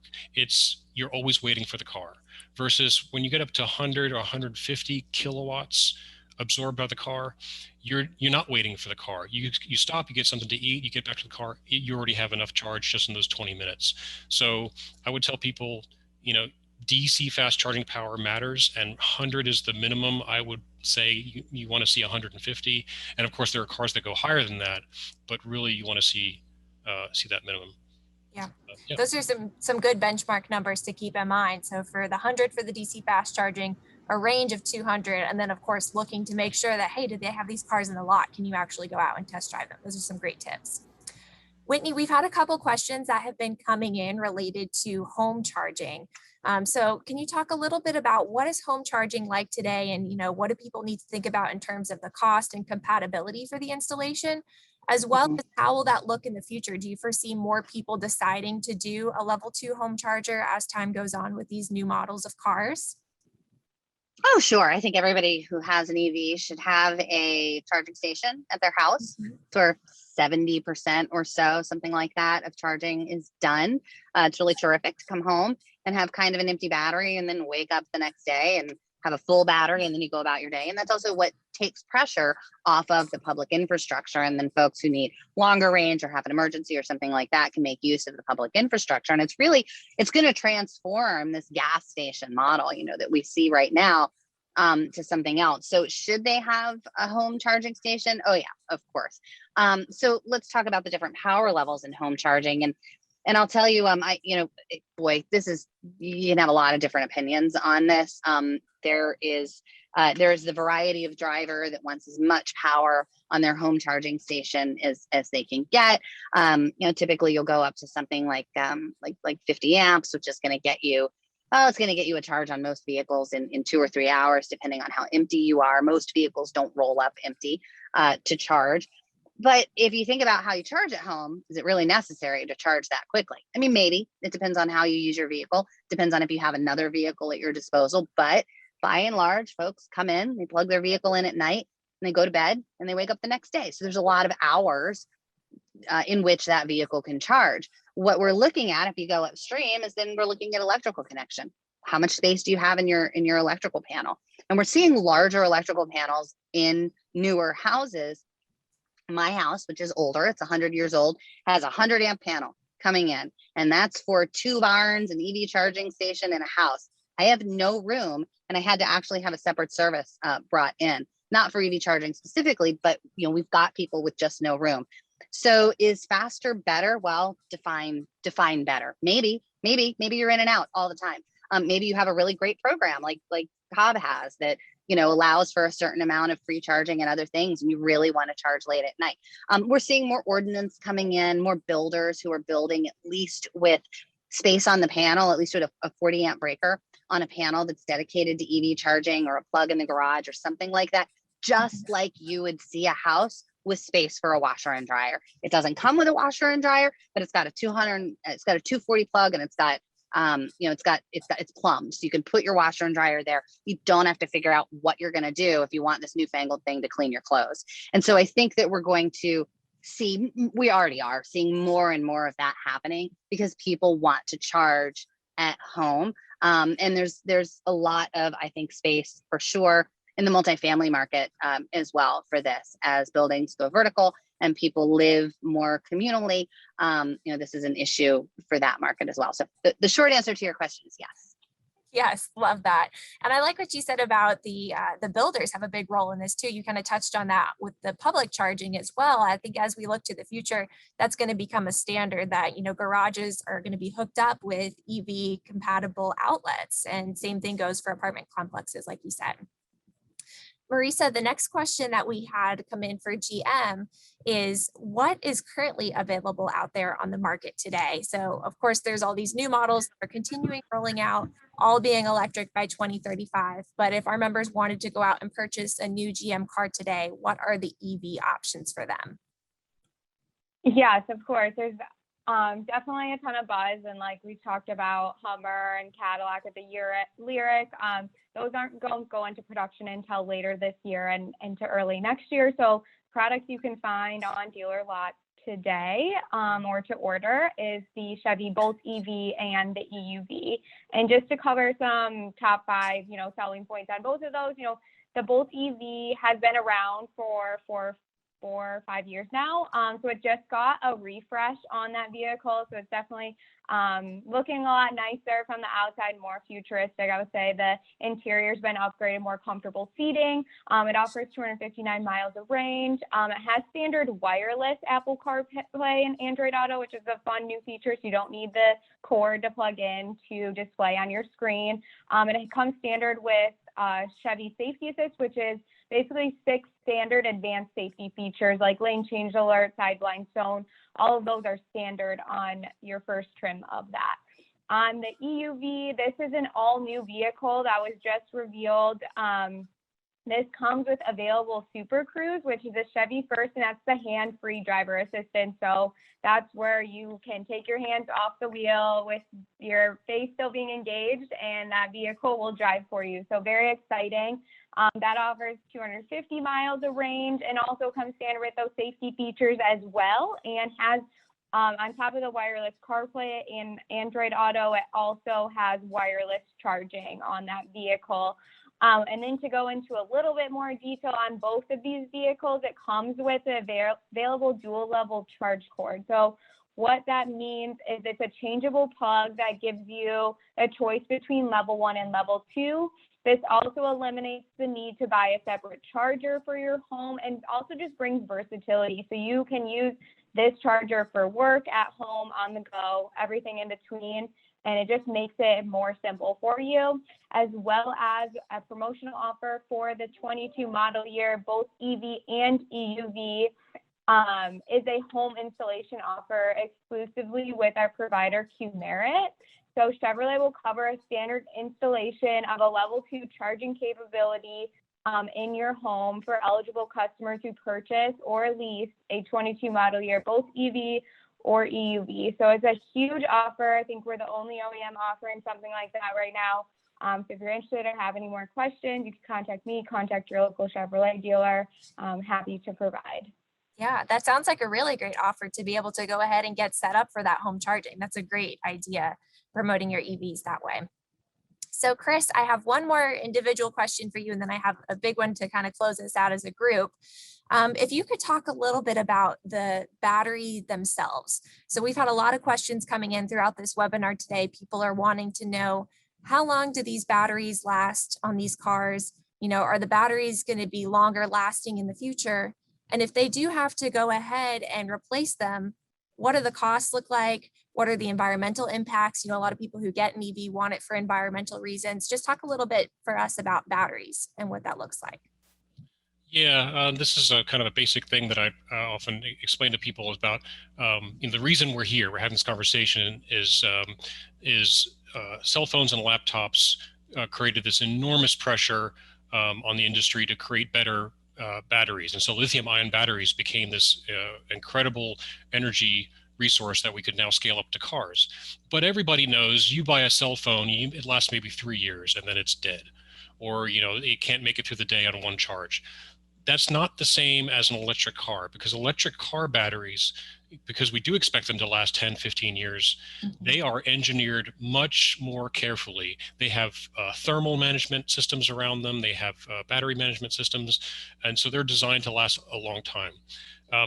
You're always waiting for the car, versus when you get up to 100 or 150 kilowatts absorbed by the car, you're not waiting for the car. You stop, you get something to eat, you get back to the car, you already have enough charge just in those 20 minutes. So I would tell people, DC fast charging power matters, and 100 is the minimum. I would say you want to see 150, and of course there are cars that go higher than that, but really you want to see that minimum. Yeah. Those are some good benchmark numbers to keep in mind. So for the 100 for the DC fast charging, a range of 200, and then of course looking to make sure that, hey, did they have these cars in the lot? Can you actually go out and test drive them? Those are some great tips. Whitney, we've had a couple questions that have been coming in related to home charging. So can you talk a little bit about what is home charging like today, and what do people need to think about in terms of the cost and compatibility for the installation, as well as how will that look in the future? Do you foresee more people deciding to do a level 2 home charger as time goes on with these new models of cars? Oh, sure. I think everybody who has an EV should have a charging station at their house. For 70% or so, something like that, of charging is done. It's really terrific to come home and have kind of an empty battery and then wake up the next day and have a full battery, and then you go about your day. And that's also what takes pressure off of the public infrastructure. And then folks who need longer range or have an emergency or something like that can make use of the public infrastructure. And it's going to transform this gas station model, that we see right now, to something else. So should they have a home charging station? Oh yeah, of course. So let's talk about the different power levels in home charging. And I'll tell you, you can have a lot of different opinions on this. There's the variety of driver that wants as much power on their home charging station as they can get. Typically you'll go up to something like 50 amps, which is going to get you, it's going to get you a charge on most vehicles in 2 or 3 hours, depending on how empty you are. Most vehicles don't roll up empty to charge. But if you think about how you charge at home, is it really necessary to charge that quickly? I mean, maybe. It depends on how you use your vehicle. Depends on if you have another vehicle at your disposal. But by and large, folks come in, they plug their vehicle in at night, and they go to bed, and they wake up the next day. So there's a lot of hours in which that vehicle can charge. What we're looking at, if you go upstream, is then we're looking at electrical connection. How much space do you have in your electrical panel? And we're seeing larger electrical panels in newer houses. My house, which is older, it's 100 years old, has a 100 amp panel. coming in, and that's for 2 barns, an EV charging station, and a house. I have no room, and I had to actually have a separate service brought in, not for EV charging specifically, but we've got people with just no room. So is faster better? Well, define better. Maybe you're in and out all the time. Maybe you have a really great program like Cobb has that allows for a certain amount of free charging and other things, and you really want to charge late at night. We're seeing more ordinance coming in, more builders who are building at least with space on the panel, at least with a 40 amp breaker on a panel that's dedicated to EV charging, or a plug in the garage or something like that, just like you would see a house with space for a washer and dryer. It doesn't come with a washer and dryer, but it's got a 240 plug, and it's got it's plumbed, so you can put your washer and dryer there. You don't have to figure out what you're going to do if you want this newfangled thing to clean your clothes. And so I think that we're going to see, we already are seeing more and more of that happening, because people want to charge at home. And there's a lot of, I think, space for sure in the multifamily market as well for this, as buildings go vertical and people live more communally. This is an issue for that market as well. So the short answer to your question is yes. Yes, love that. And I like what you said about the builders have a big role in this too. You kind of touched on that with the public charging as well. I think as we look to the future, that's going to become a standard that, garages are going to be hooked up with EV compatible outlets. And same thing goes for apartment complexes, like you said. Marisa, the next question that we had come in for GM is, what is currently available out there on the market today? So of course, there's all these new models that are continuing rolling out, all being electric by 2035. But if our members wanted to go out and purchase a new GM car today, what are the EV options for them? Yes, of course. There's definitely a ton of buzz, and like we talked about, Hummer and Cadillac with the Lyric, those aren't going to go into production until later this year and into early next year. So products you can find on dealer lots today or to order is the Chevy Bolt EV and the EUV. And just to cover some top 5, selling points on both of those, the Bolt EV has been around for 4 or 5 years now. So it just got a refresh on that vehicle. So it's definitely looking a lot nicer from the outside, more futuristic. I would say the interior's been upgraded, more comfortable seating. It offers 259 miles of range. It has standard wireless Apple CarPlay and Android Auto, which is a fun new feature. So you don't need the cord to plug in to display on your screen. And it comes standard with Chevy Safety Assist, which is basically 6 standard advanced safety features like lane change alert, side blind zone. All of those are standard on your first trim of that. On the EUV, this is an all new vehicle that was just revealed. This comes with available Super Cruise, which is a Chevy first, and that's the hands-free driver assistant. So that's where you can take your hands off the wheel with your face still being engaged, and that vehicle will drive for you. So very exciting. That offers 250 miles of range and also comes standard with those safety features as well, and has on top of the wireless CarPlay and Android Auto, it also has wireless charging on that vehicle. And then to go into a little bit more detail on both of these vehicles, it comes with an available dual level charge cord. So what that means is it's a changeable plug that gives you a choice between level 1 and level 2. This also eliminates the need to buy a separate charger for your home, and also just brings versatility. So you can use this charger for work, at home, on the go, everything in between. And it just makes it more simple for you, as well as a promotional offer for the 22 model year, both EV and EUV, is a home installation offer exclusively with our provider, Q-Merit. So Chevrolet will cover a standard installation of a level 2 charging capability in your home for eligible customers who purchase or lease a 22 model year, both EV or EUV. So it's a huge offer. I think we're the only OEM offering something like that right now. So if you're interested or have any more questions, you can contact me, contact your local Chevrolet dealer. I'm happy to provide. Yeah, that sounds like a really great offer to be able to go ahead and get set up for that home charging. That's a great idea, promoting your EVs that way. So Chris, I have one more individual question for you, and then I have a big one to kind of close us out as a group. If you could talk a little bit about the battery themselves. So we've had a lot of questions coming in throughout this webinar today. People are wanting to know, how long do these batteries last on these cars? You know, are the batteries going to be longer lasting in the future? And if they do have to go ahead and replace them, what do the costs look like? What are the environmental impacts? You know, a lot of people who get an EV want it for environmental reasons. Just talk a little bit for us about batteries and what that looks like. Yeah, this is a kind of a basic thing that I often explain to people about. The reason we're here, we're having this conversation, is cell phones and laptops created this enormous pressure on the industry to create better batteries, and so lithium-ion batteries became this incredible energy resource that we could now scale up to cars. But everybody knows, you buy a cell phone, it lasts maybe 3 years, and then it's dead, or it can't make it through the day on one charge. That's not the same as an electric car, because electric car batteries, because we do expect them to last 10, 15 years, they are engineered much more carefully. They have thermal management systems around them. They have battery management systems. And so they're designed to last a long time.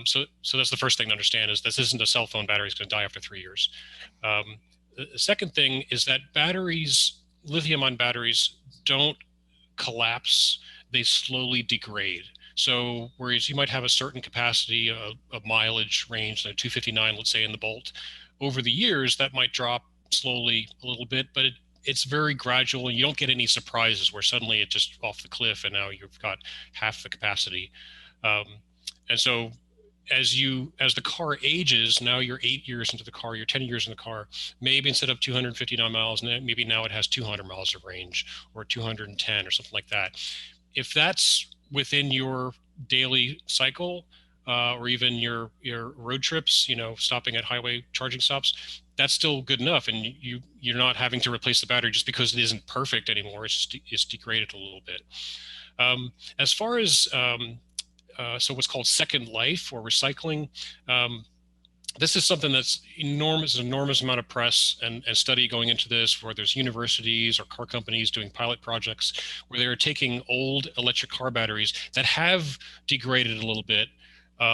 So that's the first thing to understand, is this isn't a cell phone battery. It's going to die after 3 years. The second thing is that batteries, lithium-ion batteries, don't collapse. They slowly degrade. So whereas you might have a certain capacity of mileage range, like 259, let's say, in the Bolt, over the years, that might drop slowly a little bit, but it's very gradual, and you don't get any surprises where suddenly it's just off the cliff and now you've got half the capacity. And so as the car ages, now you're 8 years into the car, you're 10 years in the car, maybe instead of 259 miles, maybe now it has 200 miles of range, or 210 or something like that. If that's within your daily cycle, or even your road trips, stopping at highway charging stops, that's still good enough, and you're not having to replace the battery just because it isn't perfect anymore. It's degraded a little bit. As far as so what's called second life or recycling, this is something that's enormous amount of press and study going into this, where there's universities or car companies doing pilot projects where they're taking old electric car batteries that have degraded a little bit,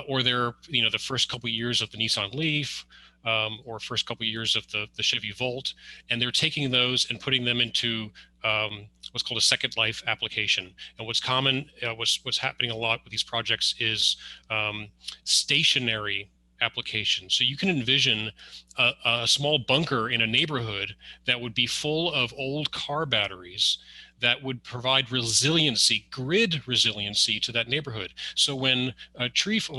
or they're, the first couple of years of the Nissan Leaf, or first couple of years of the Chevy Bolt, and they're taking those and putting them into what's called a second life application. And what's common, what's happening a lot with these projects is stationary application. So you can envision a small bunker in a neighborhood that would be full of old car batteries that would provide resiliency, grid resiliency to that neighborhood. So when a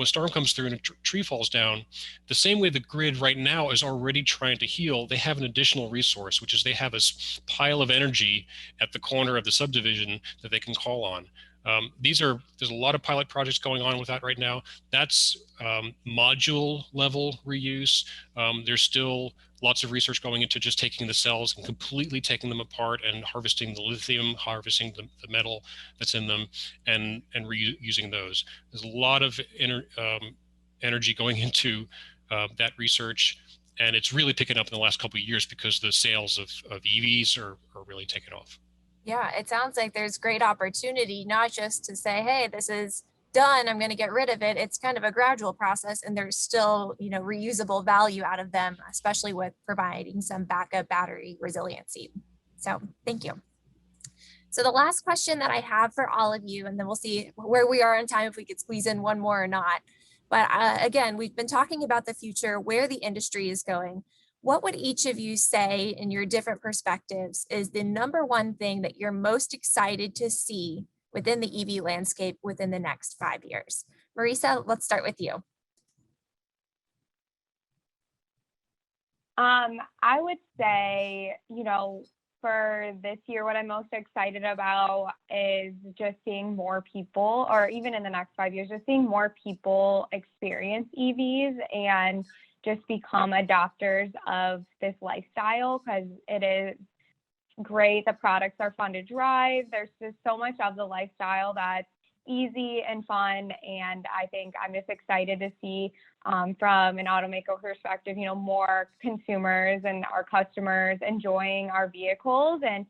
storm comes through and a tree falls down, the same way the grid right now is already trying to heal, they have an additional resource, which is they have a pile of energy at the corner of the subdivision that they can call on. There's a lot of pilot projects going on with that right now. That's module level reuse. There's still lots of research going into just taking the cells and completely taking them apart and harvesting the lithium, harvesting the metal that's in them, and reusing those. There's a lot of energy going into that research, and it's really picking up in the last couple of years because the sales of EVs are really taking off. Yeah, it sounds like there's great opportunity, not just to say, hey, this is done, I'm going to get rid of it. It's kind of a gradual process, and there's still, reusable value out of them, especially with providing some backup battery resiliency. So thank you. So the last question that I have for all of you, and then we'll see where we are in time, if we could squeeze in one more or not. But again, we've been talking about the future, where the industry is going. What would each of you say, in your different perspectives, is the number one thing that you're most excited to see within the EV landscape within the next 5 years? Marisa, let's start with you. I would say, for this year, what I'm most excited about is just seeing more people, or even in the next 5 years, just seeing more people experience EVs and just become adopters of this lifestyle, because it is great. The products are fun to drive. There's just so much of the lifestyle that easy and fun. And I think I'm just excited to see from an automaker perspective, more consumers and our customers enjoying our vehicles. And,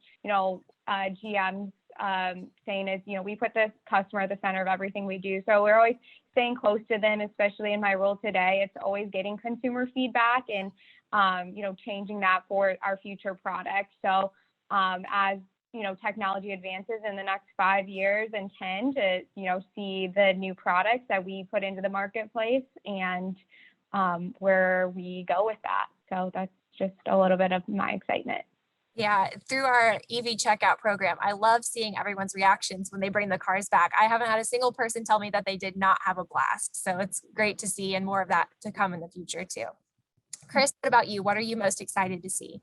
GM's saying is, we put the customer at the center of everything we do. So we're always staying close to them, especially in my role today. It's always getting consumer feedback and, changing that for our future products. So as technology advances in the next 5 years and 10 to, see the new products that we put into the marketplace and where we go with that. So that's just a little bit of my excitement. Yeah, through our EV checkout program, I love seeing everyone's reactions when they bring the cars back. I haven't had a single person tell me that they did not have a blast. So it's great to see, and more of that to come in the future too. Chris, what about you? What are you most excited to see?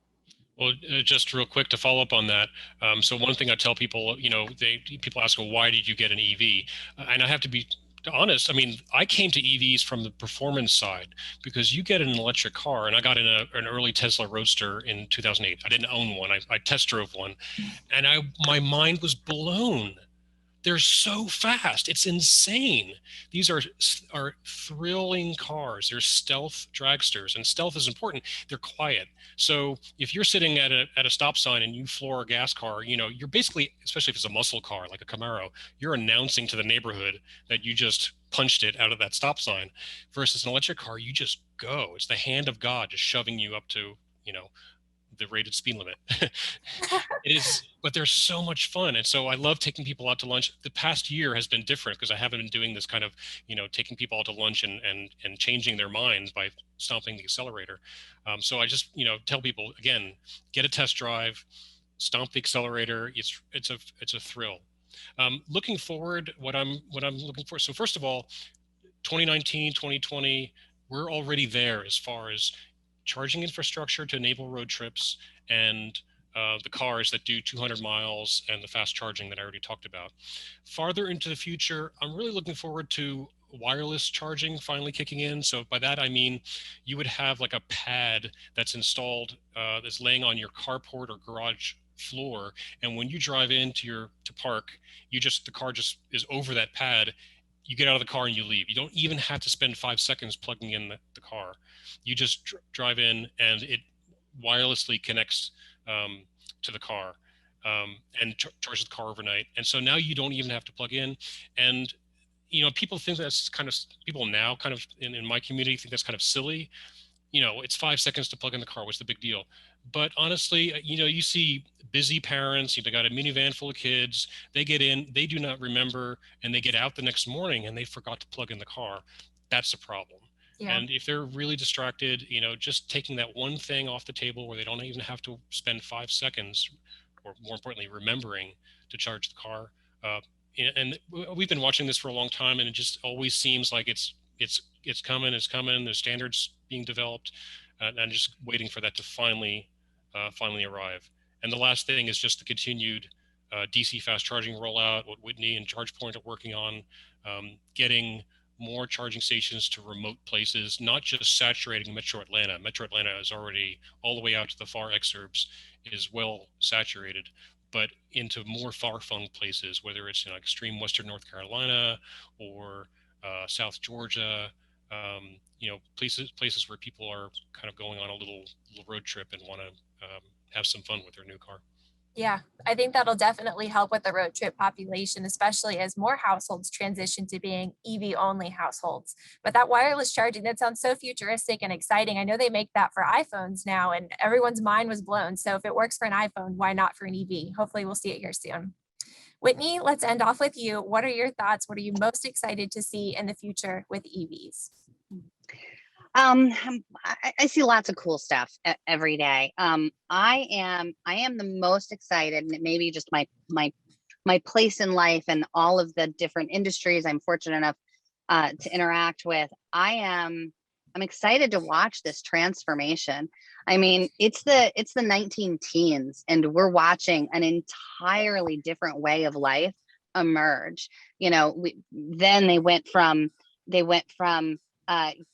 Well, just real quick to follow up on that. So one thing I tell people, people ask, well, why did you get an EV? And I have to be honest. I mean, I came to EVs from the performance side, because you get an electric car, and I got in an early Tesla Roadster in 2008. I didn't own one. I test drove one, and my mind was blown. They're so fast. It's insane. These are thrilling cars. They're stealth dragsters, and stealth is important. They're quiet. So if you're sitting at a stop sign and you floor a gas car, you're basically, especially if it's a muscle car like a Camaro, you're announcing to the neighborhood that you just punched it out of that stop sign. Versus an electric car, you just go. It's the hand of God just shoving you up to, the rated speed limit. It is, but they're so much fun. And so I love taking people out to lunch. The past year has been different because I haven't been doing this kind of, taking people out to lunch and changing their minds by stomping the accelerator. So I just, tell people, again, get a test drive, stomp the accelerator. It's a thrill. Looking forward, what I'm looking for. So first of all, 2019, 2020, we're already there as far as charging infrastructure to enable road trips and the cars that do 200 miles and the fast charging that I already talked about. Farther into the future, I'm really looking forward to wireless charging finally kicking in. So by that, I mean, you would have like a pad that's installed, that's laying on your carport or garage floor. And when you drive in to park, the car just is over that pad. You get out of the car and you leave. You don't even have to spend 5 seconds plugging in the car. You just drive in and it wirelessly connects to the car and charges the car overnight. And so now you don't even have to plug in. And, people think that's people now in my community think that's kind of silly. It's 5 seconds to plug in the car. What's the big deal? But honestly, you see busy parents, they got a minivan full of kids, they get in, they do not remember, and they get out the next morning and they forgot to plug in the car. That's a problem. Yeah. And if they're really distracted, just taking that one thing off the table where they don't even have to spend 5 seconds, or more importantly, remembering to charge the car. And we've been watching this for a long time, and it just always seems like it's coming. There's standards being developed, and I'm just waiting for that to finally arrive. And the last thing is just the continued DC fast charging rollout, what Whitney and ChargePoint are working on, getting more charging stations to remote places, not just saturating Metro Atlanta. Metro Atlanta is already all the way out to the far exurbs, is well saturated, but into more far-flung places, whether it's in extreme Western North Carolina or South Georgia, places where people are kind of going on a little road trip and want to have some fun with their new car. Yeah, I think that'll definitely help with the road trip population, especially as more households transition to being EV only households. But that wireless charging, that sounds so futuristic and exciting. I know they make that for iPhones now, and everyone's mind was blown. So if it works for an iPhone, why not for an EV? Hopefully we'll see it here soon. Whitney, let's end off with you. What are your thoughts? What are you most excited to see in the future with EVs? I see lots of cool stuff every day. I am the most excited, and it may be just my place in life and all of the different industries I'm fortunate enough to interact with. I'm excited to watch this transformation. I mean, it's the 19 teens, and we're watching an entirely different way of life emerge. Then they went from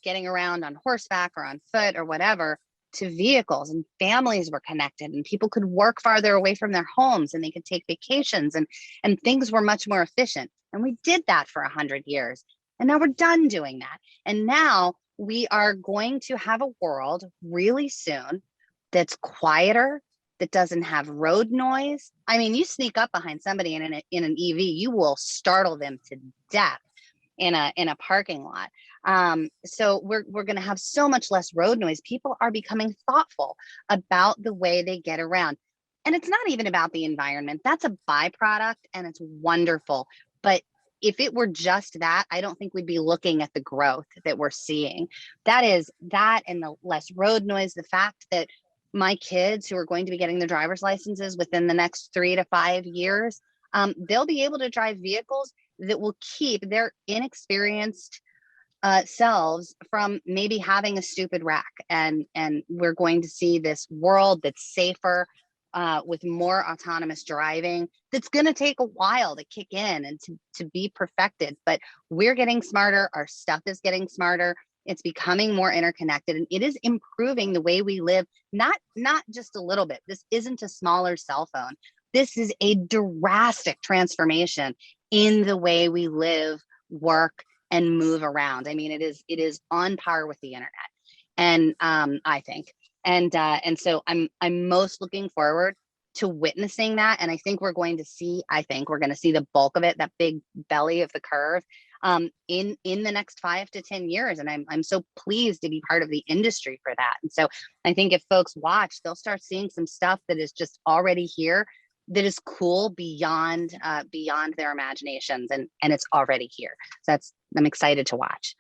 getting around on horseback or on foot or whatever to vehicles, and families were connected, and people could work farther away from their homes, and they could take vacations, and things were much more efficient. And we did that for 100 years. And now we're done doing that. And now we are going to have a world really soon that's quieter, that doesn't have road noise. I mean, you sneak up behind somebody in an EV, you will startle them to death in a parking lot. So we're going to have so much less road noise. People are becoming thoughtful about the way they get around. And it's not even about the environment. That's a byproduct and it's wonderful. But if it were just that, I don't think we'd be looking at the growth that we're seeing. That is that, and the less road noise, the fact that my kids who are going to be getting their driver's licenses within the next 3 to 5 years, they'll be able to drive vehicles that will keep their inexperienced selves from maybe having a stupid wreck. And we're going to see this world that's safer, with more autonomous driving. That's going to take a while to kick in and to be perfected. But we're getting smarter. Our stuff is getting smarter. It's becoming more interconnected, and it is improving the way we live. Not just a little bit. This isn't a smaller cell phone. This is a drastic transformation in the way we live, work, and move around. I mean, it is on par with the internet, and I think, and so I'm most looking forward to witnessing that. And I think we're going to see the bulk of it, that big belly of the curve, in the next 5 to 10 years. And I'm so pleased to be part of the industry for that. And so I think if folks watch, they'll start seeing some stuff that is just already here, that is cool beyond their imaginations, and it's already here. So I'm excited to watch.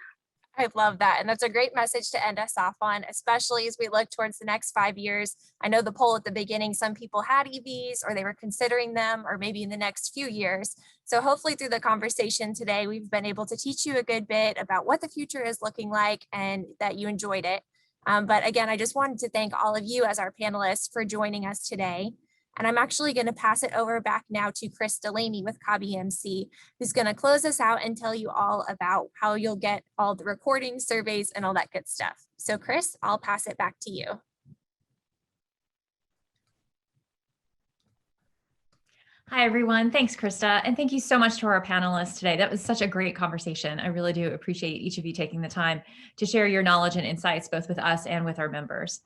I love that. And that's a great message to end us off on, especially as we look towards the next 5 years. I know the poll at the beginning, some people had EVs or they were considering them, or maybe in the next few years. So hopefully through the conversation today, we've been able to teach you a good bit about what the future is looking like and that you enjoyed it. But again, I just wanted to thank all of you as our panelists for joining us today. And I'm actually going to pass it over back now to Chris Delaney with Cobb EMC, who's going to close us out and tell you all about how you'll get all the recordings, surveys, and all that good stuff. So Chris, I'll pass it back to you. Hi, everyone. Thanks, Krista. And thank you so much to our panelists today. That was such a great conversation. I really do appreciate each of you taking the time to share your knowledge and insights, both with us and with our members.